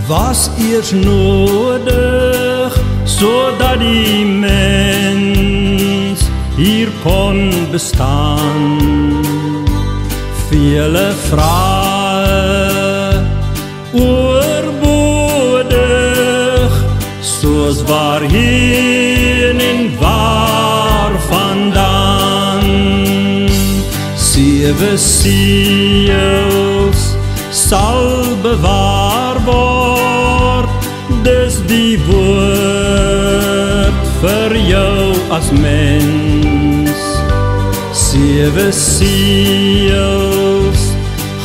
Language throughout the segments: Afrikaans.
was eers nodig, zodat die mens hier kon bestaan. Vele vrae oorbodig, soos waarheen en waar vandaan. 7 seels sal bewaar word, dis die woord vir jou as mens. 7 seels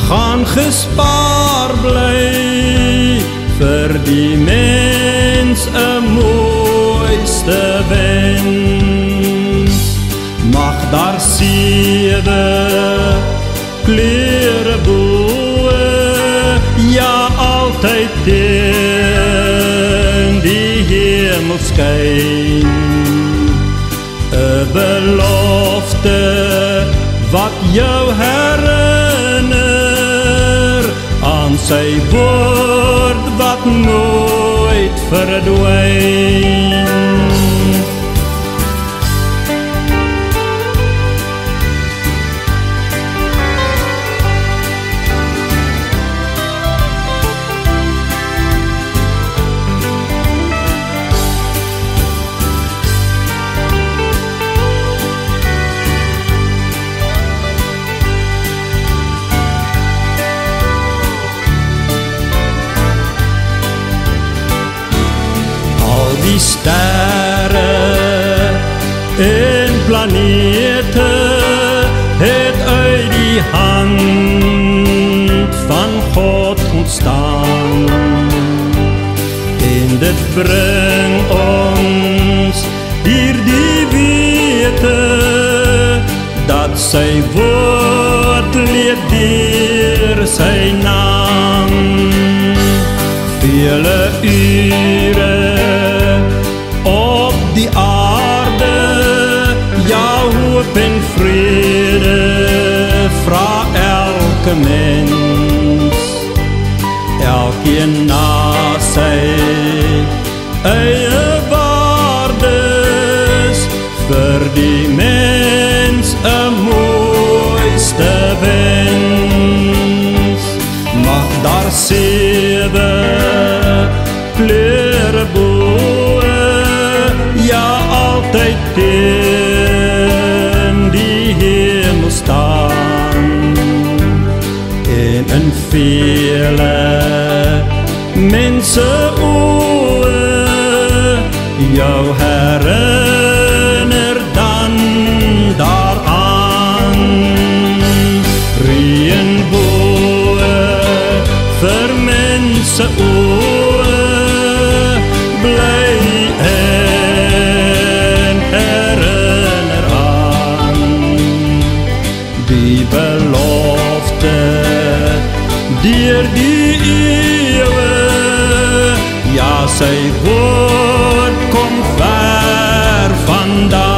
gaan gespaar bly, vir die mens 'n mooiste wens. Mag daar 7 kleure boe, ja altyd teen die hemel skyn. 'n belofte wat jou herinner aan sy woord wat nooit verdwyn. Die sterre en planete het uit die hand van God ontstaan, en dit bring ons hier die wete dat sy woord leef deur sy naam. Vele ure op die aarde, ja hoop en vrede vra elke mens, elkeen na sy eie waardes, vir die mens 'n mooiste wens. Mag daar 7 kleure boe, ja altyd teen die hemel staan, en in vele mense oë jou herinner dan daaraan. Reënboë vir mense oë bly en herinner aan die belofte deur die eeuwe, ja sy woord kom ver vandaan.